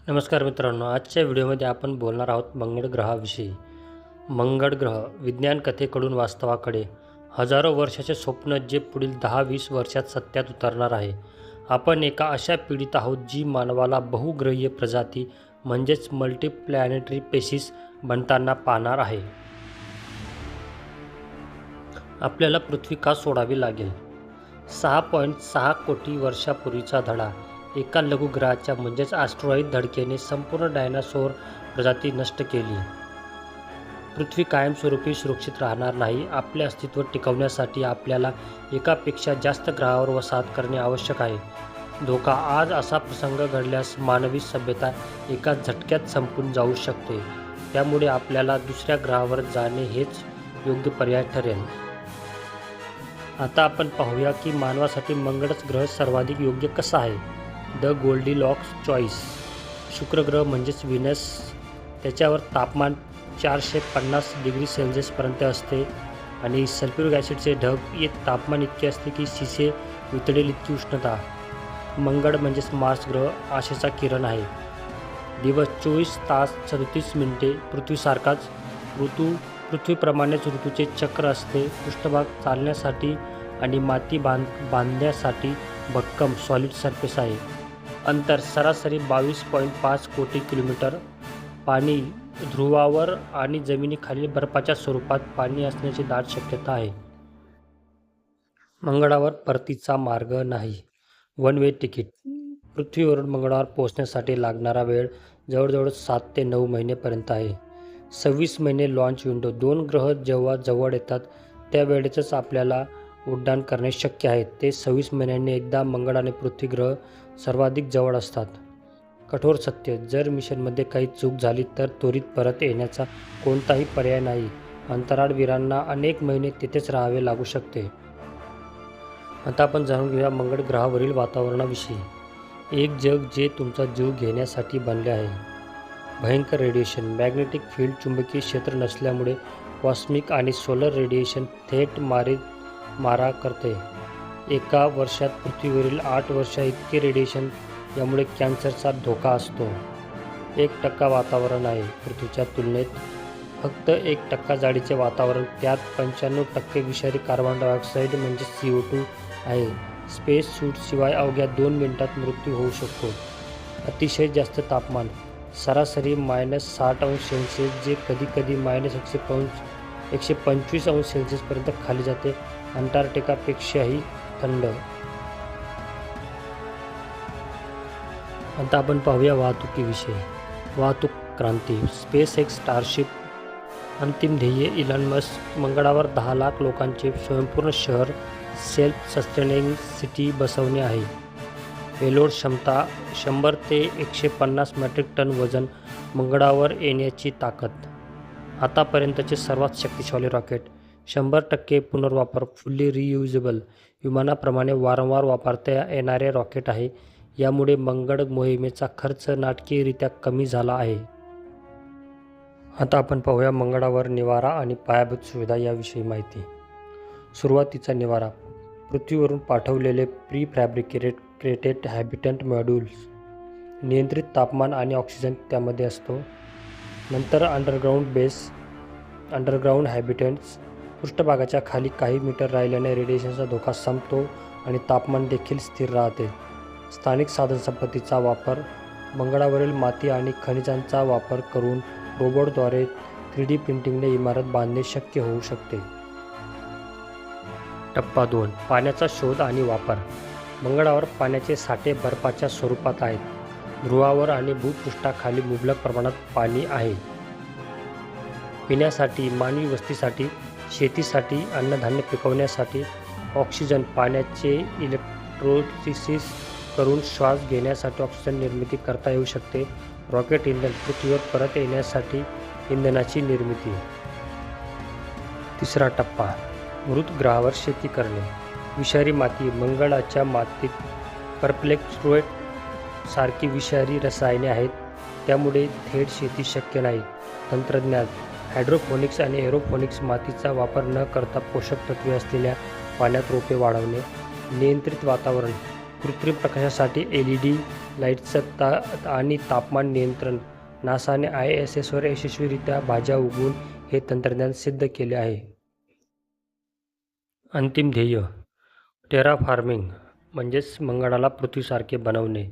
नमस्कार मित्रांनो, आजच्या व्हिडिओमध्ये आपण बोलणार आहोत मंगळ ग्रहाविषयी. मंगळ ग्रह विज्ञान कथेकडून वास्तवाकडे, हजारो वर्षाचे स्वप्न जे पुढील 10-20 वर्षात सत्यात उतरणार आहे. आपण एका अशा पिढीत आहोत जी मानवाला बहुग्रहीय प्रजाती म्हणजेच मल्टीप्लॅनेटरी पेशीस बनताना पाहणार आहे. आपल्याला पृथ्वी का सोडावी लागेल? 6.6 कोटी वर्षापूर्वीचा धडा एका लघुग्रहाच्या म्हणजेच ॲस्ट्रॉइड धडकेने संपूर्ण डायनासोर प्रजाती नष्ट केली. पृथ्वी कायमस्वरूपी सुरक्षित राहणार नाही. आपले अस्तित्व टिकवण्यासाठी आपल्याला एकापेक्षा जास्त ग्रहावर वसाहत करणे आवश्यक आहे. धोका आज असा प्रसंग घडल्यास मानवी सभ्यता एका झटक्यात संपून जाऊ शकते. त्यामुळे आपल्याला दुसऱ्या ग्रहावर जाणे हेच योग्य पर्याय ठरेल. आता आपण पाहूया की मानवासाठी मंगळच ग्रह सर्वाधिक योग्य कसा आहे. The Goldilocks choice. शुक्र ग्रह म्हणजेच व्हीनस, त्याच्यावर तापमान 450 डिग्री सेल्सिअसपर्यंत असते आणि सल्फ्युरिक ॲसिडचे ढग तापमान इतके असते की शिसे वितळेल इतकी उष्णता. मंगळ म्हणजेच मार्स ग्रह आशेचा किरण आहे. दिवस 24 तास 37 मिनिटे. पृथ्वीसारखाच पृथ्वीप्रमाणेच ऋतूचे चक्र असते. पृष्ठभाग चालण्यासाठी आणि माती बांधण्यासाठी भक्कम सॉलिड सरफेस आहे. अंतर सरासरी 22.5 कोटी किलोमीटर. पाणी ध्रुवावर आणि जमिनीखालील बर्फाच्या स्वरूपात पाणी असण्याची दाट शक्यता आहे. मंगळावर परतीचा मार्ग नाही. One way ticket. पृथ्वीवरून मंगळावर पोहोचण्यासाठी लागणारा वेळ जवळजवळ 7 ते 9 महिनेपर्यंत आहे. 26 महिने लॉन्च विंडो. 2 ग्रह जेव्हा जवळ येतात त्या वेळेतच आपल्याला उड्डाण करणे शक्य आहे. ते 26 महिन्यांनी एकदा. मंगळ आणि पृथ्वी ग्रह सर्वाधिक जवळ असतात. कठोर सत्य. जर मिशनमध्ये काही चूक झाली तर त्वरित परत येण्याचा कोणताही पर्याय नाही. अंतराळवीरांना अनेक महिने तिथेच राहावे लागू शकते. आता आपण जाणून घेऊया मंगळ ग्रहावरील वातावरणाविषयी. एक जग जे तुमचा जीव घेण्यासाठी बनले आहे. भयंकर रेडिएशन. मॅग्नेटिक फील्ड चुंबकीय क्षेत्र नसल्यामुळे कॉस्मिक आणि सोलर रेडिएशन थेट मारा करते. एका वर्षात पृथ्वीवरील 8 वर्षा इतके रेडिएशन. यामुळे कॅन्सरचा धोका असतो. 1% वातावरण आहे. पृथ्वीच्या तुलनेत फक्त 1% जाडीचे वातावरण. त्यात 95% विषारी कार्बन डायऑक्साईड म्हणजे CO2 आहे. स्पेस सूटशिवाय अवघ्या 2 मिनिटात मृत्यू होऊ शकतो. अतिशय जास्त तापमान. सरासरी -60 अंश सेल्सिअस जे कधीकधी -125 अंश सेल्सिअसपर्यंत खाली जाते. अंटार्क्टिकापेक्षाही थंड. आता आपण पाहूया वाहतुकीविषयी. वाहतूक क्रांती. SpaceX starship. अंतिम ध्येय इलॉन मस्क मंगळावर 10 लाख लोकांचे स्वयंपूर्ण शहर सेल्फ सस्टेनिंग सिटी बसवणे आहे. पेलोड क्षमता 100 ते 150 मेट्रिक टन वजन. मंगळावर येण्याची ताकद. आतापर्यंतचे सर्वात शक्तिशाली रॉकेट. 100% पुनर्वापर. Fully reusable. विमानाप्रमाणे वारंवार वापरता येणारे रॉकेट आहे. यामुळे मंगळ मोहिमेचा खर्च नाटकीयरित्या कमी झाला आहे. आता आपण पाहूया मंगळावर निवारा आणि पायाभूत सुविधा याविषयी माहिती. सुरुवातीचा निवारा. पृथ्वीवरून पाठवलेले प्री फॅब्रिकेटेड हॅबिटंट मॉड्यूल्स. नियंत्रित तापमान आणि ऑक्सिजन त्यामध्ये असतो. नंतर अंडरग्राऊंड हॅबिटंट्स. पृष्ठभागाच्या खाली काही मीटर राहिल्याने रेडिएशनचा धोका संपतो आणि तापमान देखील स्थिर राहते. स्थानिक साधनसंपत्तीचा वापर. मंगळावरील माती आणि खनिजांचा वापर करून रोबोटद्वारे 3D प्रिंटिंगने इमारत बांधणे शक्य होऊ शकते. टप्पा 2. पाण्याचा शोध आणि वापर. मंगळावर पाण्याचे साठे बर्फाच्या स्वरूपात आहेत. ध्रुवावर आणि भूपृष्ठाखाली मुबलक प्रमाणात पाणी आहे. पिण्यासाठी, मानवी वस्तीसाठी, शेतीसाठी, अन्नधान्य पिकवण्यासाठी. ऑक्सिजन. पाण्याचे इलेक्ट्रोलिसिस करून श्वास घेण्यासाठी ऑक्सिजन निर्मिती करता येऊ शकते. रॉकेट इंधन. पृथ्वीवर परत येण्यासाठी इंधनाची निर्मिती. तिसरा टप्पा. मृत ग्रहावर शेती करणे. विषारी माती. मंगळाच्या मातीत परप्लेक्सोएट सारखी विषारी रसायने आहेत. त्यामुळे थेट शेती शक्य नाही. तंत्रज्ञान. हायड्रोपोनिक्स आणि एरोपोनिक्स. मातीचा वापर न करता पोषक तत्वे असलेल्या पाण्यात रोपे वाढवणे. नियंत्रित वातावरण. कृत्रिम प्रकाशासाठी LED लाईट्सचं आणि तापमान नियंत्रण. नासाने ISSवर यशस्वीरित्या भाज्या उगवून हे तंत्रज्ञान सिद्ध केले आहे. अंतिम ध्येय टेराफॉर्मिंग म्हणजेच मंगळाला पृथ्वीसारखे बनवणे.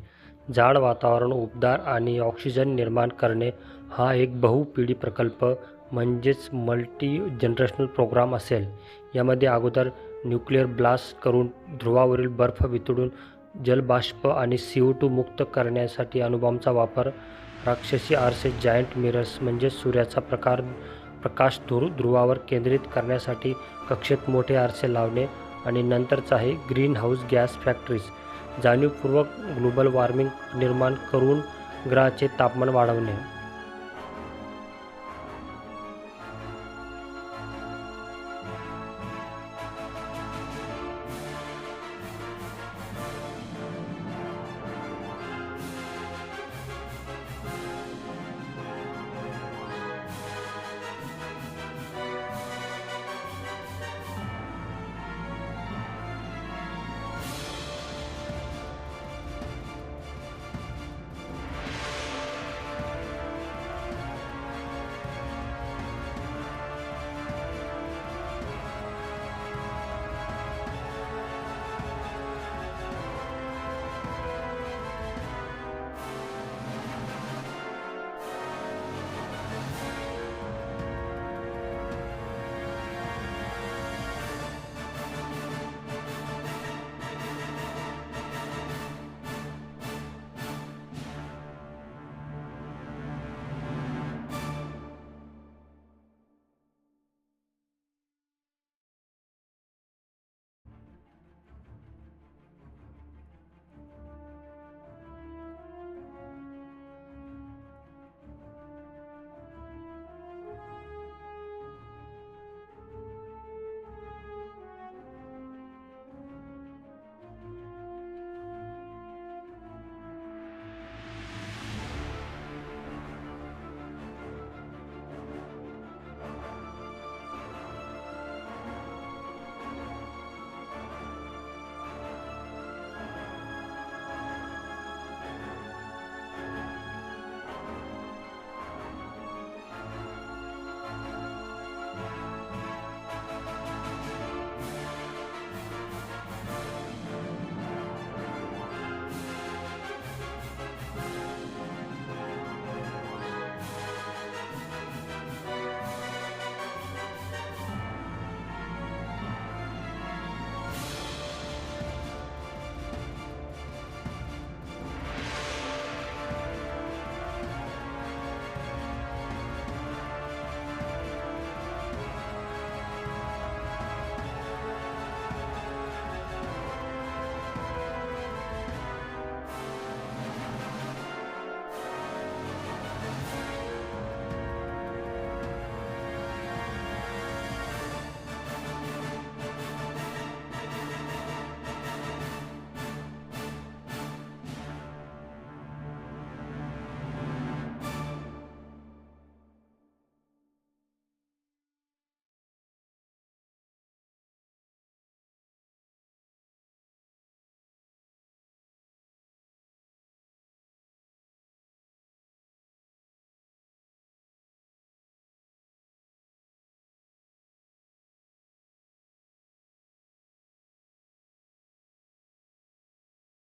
जाड वातावरण, उबदार आणि ऑक्सिजन निर्माण करणे हा एक बहुपिढी प्रकल्प म्हणजेच मल्टी जनरेशनल प्रोग्राम असेल. यामध्ये अगोदर न्यूक्लिअर ब्लास्ट करून ध्रुवावरील बर्फ वितळून जलबाष्प आणि CO2 मुक्त करण्यासाठी अणुबॉम्बचा वापर, राक्षसी आरसे जायंट मिरर्स म्हणजेच सूर्याचा प्रकाश ध्रुवावर केंद्रित करण्यासाठी कक्षेत मोठे आरसे लावणे आणि नंतरच आहे ग्रीन हाऊस गॅस फॅक्टरीज, जाणीवपूर्वक ग्लोबल वॉर्मिंग निर्माण करून ग्रहाचे तापमान वाढवणे.